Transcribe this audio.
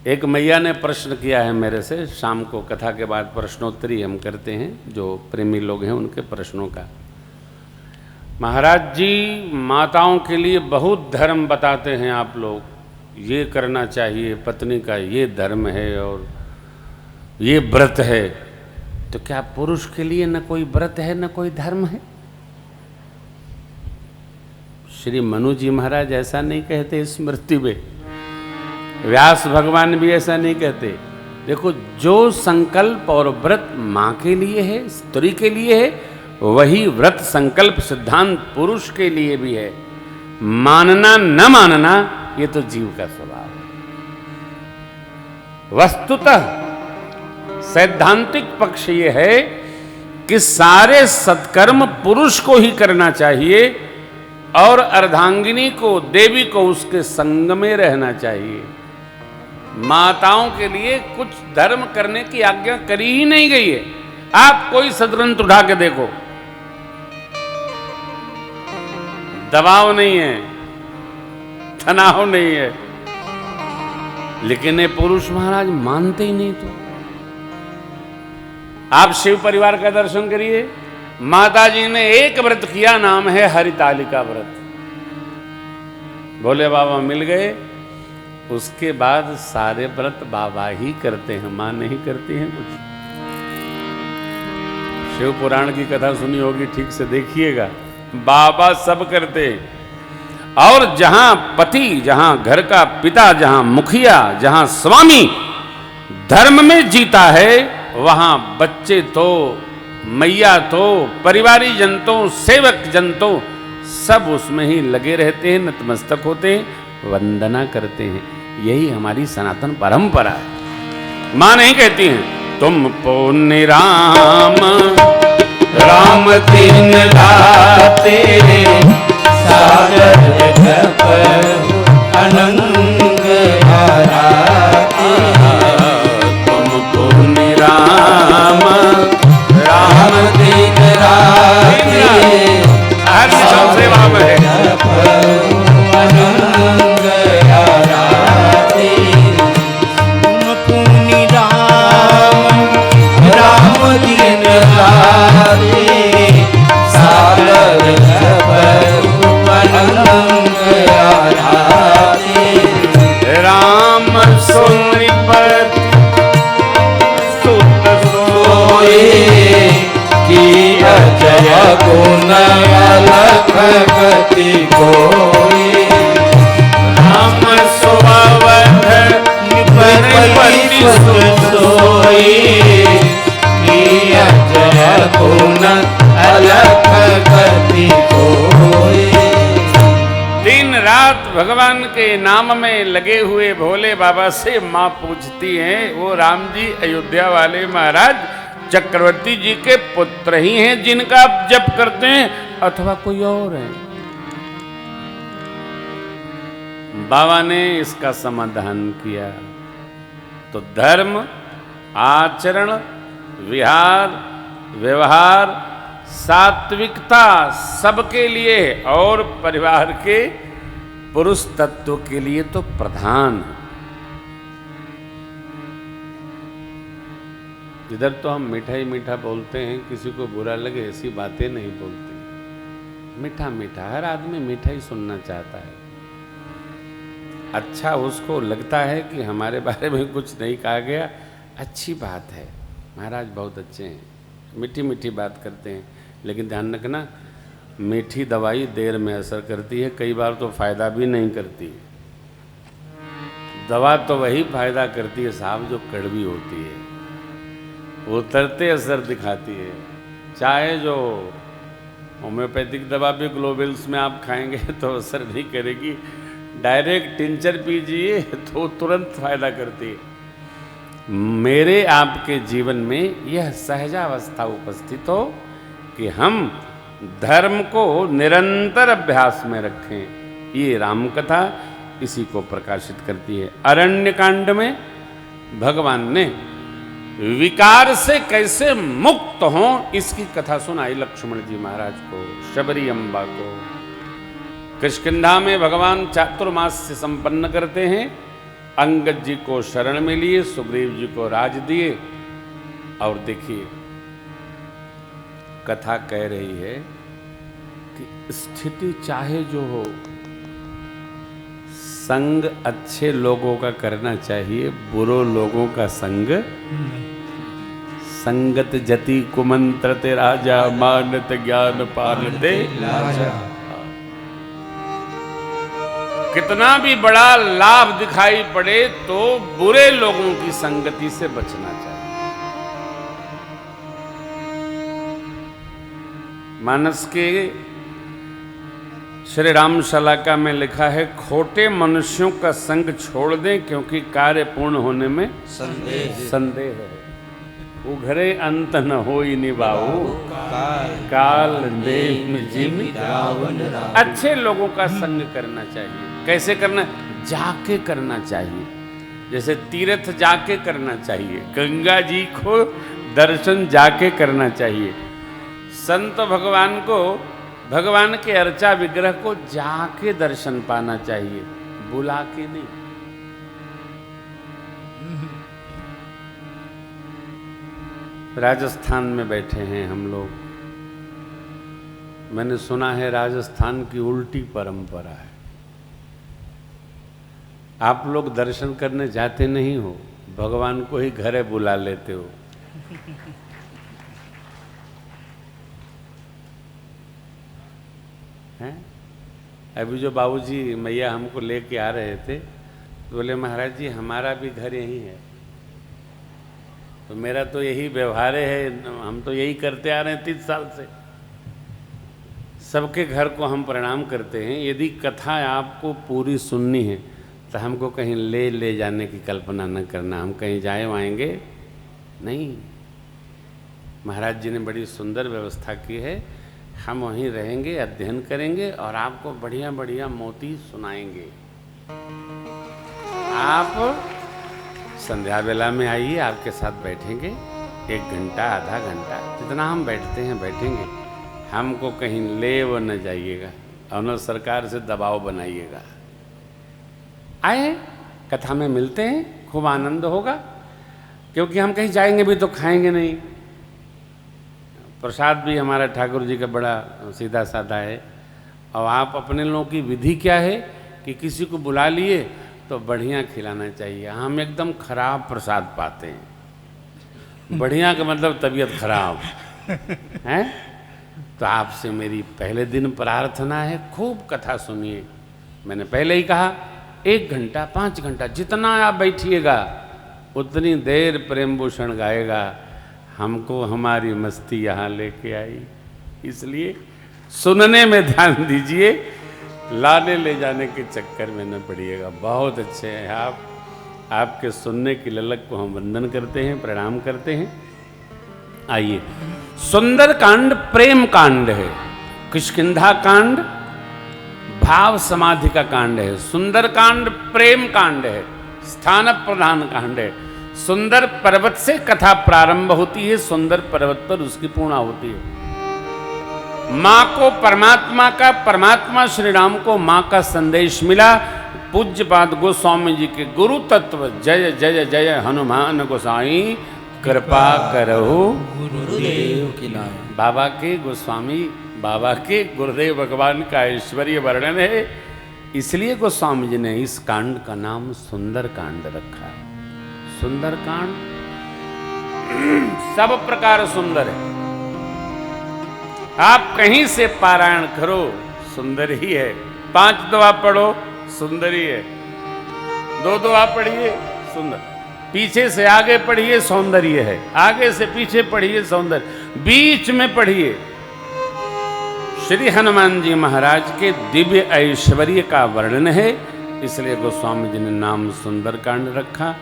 एक मैया ने प्रश्न किया है मेरे से, शाम को कथा के बाद प्रश्नोत्तरी हम करते हैं, जो प्रेमी लोग हैं उनके प्रश्नों का। महाराज जी, माताओं के लिए बहुत धर्म बताते हैं आप लोग, ये करना चाहिए, पत्नी का ये धर्म है और ये व्रत है, तो क्या पुरुष के लिए न कोई व्रत है न कोई धर्म है? श्री मनु जी महाराज ऐसा नहीं कहते स्मृति में, व्यास भगवान भी ऐसा नहीं कहते। देखो, जो संकल्प और व्रत माँ के लिए है, स्त्री के लिए है, वही व्रत संकल्प सिद्धांत पुरुष के लिए भी है। मानना न मानना ये तो जीव का स्वभाव है। वस्तुतः सैद्धांतिक पक्ष ये है कि सारे सत्कर्म पुरुष को ही करना चाहिए और अर्धांगिनी को, देवी को उसके संग में रहना चाहिए। माताओं के लिए कुछ धर्म करने की आज्ञा करी ही नहीं गई है। आप कोई सदग्रंथ उठा के देखो, दबाव नहीं है, तनाव नहीं है, लेकिन ये पुरुष महाराज मानते ही नहीं। तो आप शिव परिवार का दर्शन करिए, माता जी ने एक व्रत किया, नाम है हरितालिका व्रत। भोले बाबा मिल गए, उसके बाद सारे व्रत बाबा ही करते हैं, मां नहीं करती हैं कुछ। शिव पुराण की कथा सुनी होगी, ठीक से देखिएगा, बाबा सब करते हैं। और जहां पति, जहां घर का पिता, जहां मुखिया, जहां स्वामी धर्म में जीता है, वहां बच्चे तो, मैया तो, परिवारी जन तो, सेवक जन तो, सब उसमें ही लगे रहते हैं, नतमस्तक होते हैं, वंदना करते हैं। यही हमारी सनातन परंपरा है। मां नहीं कहती हैं तुम पुण्य राम राम दिन गाते सागर जप अनंग हराते। तुम पुण्य राम राम दिन राते हर सेवा में है। अनंग हराते। तुम पुण्य राम दिन गाते सागर जप अनंग हराते। राम सुनिपति सुत सोए की अजय गुण अलख गति कोई। राम सुअवध निपति सुत सोई की अजय गुण अलख गति कोई। दिन रात भगवान के नाम में लगे हुए भोले बाबा से मां पूछती हैं, वो राम जी अयोध्या वाले महाराज चक्रवर्ती जी के पुत्र ही हैं जिनका आप जप करते हैं, अथवा कोई और है? बाबा ने इसका समाधान किया। तो धर्म, आचरण, विहार, व्यवहार, सात्विकता सबके लिए और परिवार के पुरुष तत्व के लिए तो प्रधान है। इधर तो हम मीठा ही मीठा बोलते हैं, किसी को बुरा लगे ऐसी बातें नहीं बोलते। मीठा मीठा, हर आदमी मीठा ही सुनना चाहता है। अच्छा उसको लगता है कि हमारे बारे में कुछ नहीं कहा गया, अच्छी बात है, महाराज बहुत अच्छे हैं, मीठी मीठी बात करते हैं। लेकिन ध्यान रखना, मीठी दवाई देर में असर करती है, कई बार तो फायदा भी नहीं करती। दवा तो वही फायदा करती है साहब जो कड़वी होती है, वो उतरते असर दिखाती है। चाहे जो होम्योपैथिक दवा भी ग्लोबल्स में आप खाएंगे तो असर नहीं करेगी, डायरेक्ट टिंचर पीजिए तो तुरंत फायदा करती है। मेरे आपके जीवन में यह सहजावस्था उपस्थित हो कि हम धर्म को निरंतर अभ्यास में रखें, ये राम कथा इसी को प्रकाशित करती है। अरण्य कांड में भगवान ने विकार से कैसे मुक्त हों इसकी कथा सुनाई लक्ष्मण जी महाराज को, शबरी अम्बा को। किष्किंधा में भगवान चातुर्मास से संपन्न करते हैं अंगद जी को शरण में लिए, सुग्रीव जी को राज दिए। और देखिए कथा कह रही है कि स्थिति चाहे जो हो, संग अच्छे लोगों का करना चाहिए, बुरो लोगों का संग। संगत जति कुमंत्रते राजा, मानत ज्ञान पालते लाजा। कितना भी बड़ा लाभ दिखाई पड़े तो बुरे लोगों की संगति से बचना चाहिए। मानस के श्री राम शलाका में लिखा है, खोटे मनुष्यों का संग छोड़ दें क्योंकि कार्य पूर्ण होने में संदेह है। उघरे अंत न होई निभाऊ, काल देव जिम रावण। अच्छे लोगों का संग करना चाहिए। कैसे करना? जाके करना चाहिए। जैसे तीर्थ जाके करना चाहिए, गंगा जी को दर्शन जाके करना चाहिए। संत भगवान को, भगवान के अर्चा विग्रह को जाके दर्शन पाना चाहिए, बुला के नहीं। राजस्थान में बैठे हैं हम लोग। मैंने सुना है राजस्थान की उल्टी परंपरा है। आप लोग दर्शन करने जाते नहीं हो, भगवान को ही घरे बुला लेते हो। हैं? अभी जो बाबूजी मैया हमको लेके आ रहे थे तो बोले महाराज जी हमारा भी घर यहीं है। तो मेरा तो यही व्यवहार है, हम तो यही करते आ रहे हैं 30 साल से। सबके घर को हम प्रणाम करते हैं। यदि कथा आपको पूरी सुननी है तो हमको कहीं ले जाने की कल्पना न करना। हम कहीं जाए आएंगे नहीं। महाराज जी ने बड़ी सुंदर व्यवस्था की है। हम वहीं रहेंगे, अध्ययन करेंगे और आपको बढ़िया बढ़िया मोती सुनाएंगे। आप संध्या वेला में आइए, आपके साथ बैठेंगे 1 घंटा आधा घंटा, जितना हम बैठते हैं बैठेंगे। हमको कहीं ले वो न जाइएगा और न सरकार से दबाव बनाइएगा। आए, कथा में मिलते हैं, खूब आनंद होगा। क्योंकि हम कहीं जाएंगे भी तो खाएंगे नहीं। प्रसाद भी हमारा ठाकुर जी का बड़ा सीधा साधा है। और आप अपने लोगों की विधि क्या है कि किसी को बुला लिए तो बढ़िया खिलाना चाहिए। हम एकदम खराब प्रसाद पाते हैं। बढ़िया का मतलब तबीयत खराब है। तो आपसे मेरी पहले दिन प्रार्थना है, खूब कथा सुनिए। मैंने पहले ही कहा 1 घंटा 5 घंटा जितना आप बैठिएगा उतनी देर प्रेम भूषण गाएगा। हमको हमारी मस्ती यहाँ लेके आई, इसलिए सुनने में ध्यान दीजिए, लाने ले जाने के चक्कर में न पड़िएगा। बहुत अच्छे हैं आप। आपके सुनने की ललक को हम वंदन करते हैं, प्रणाम करते हैं। आइए, सुंदर कांड प्रेम कांड है। किष्किंधा कांड भाव समाधि का कांड है। सुंदर कांड प्रेम कांड है, स्थान प्रधान कांड है। सुंदर पर्वत से कथा प्रारंभ होती है, सुंदर पर्वत पर उसकी पूर्णा होती है। माँ को परमात्मा का, परमात्मा श्री राम को माँ का संदेश मिला। पूज्यपाद गोस्वामी जी के गुरु तत्व जय जय जय हनुमान गोसाई कृपा करहु गुरुदेव की नाय। बाबा के गोस्वामी, बाबा के गुरुदेव भगवान का ऐश्वर्य वर्णन है। इसलिए गोस्वामी जी ने इस कांड का नाम सुंदर कांड रखा। सुंदर कांड सब प्रकार सुंदर है। आप कहीं से पारायण करो सुंदर ही है। 5 दुआ पढ़ो सुंदर ही है। 2 दुआ पढ़िए सुंदर, पीछे से आगे पढ़िए सौंदर्य है, आगे से पीछे पढ़िए सौंदर्य, बीच में पढ़िए श्री हनुमान जी महाराज के दिव्य ऐश्वर्य का वर्णन है। इसलिए गोस्वामी जी ने नाम सुंदर कांड रखा।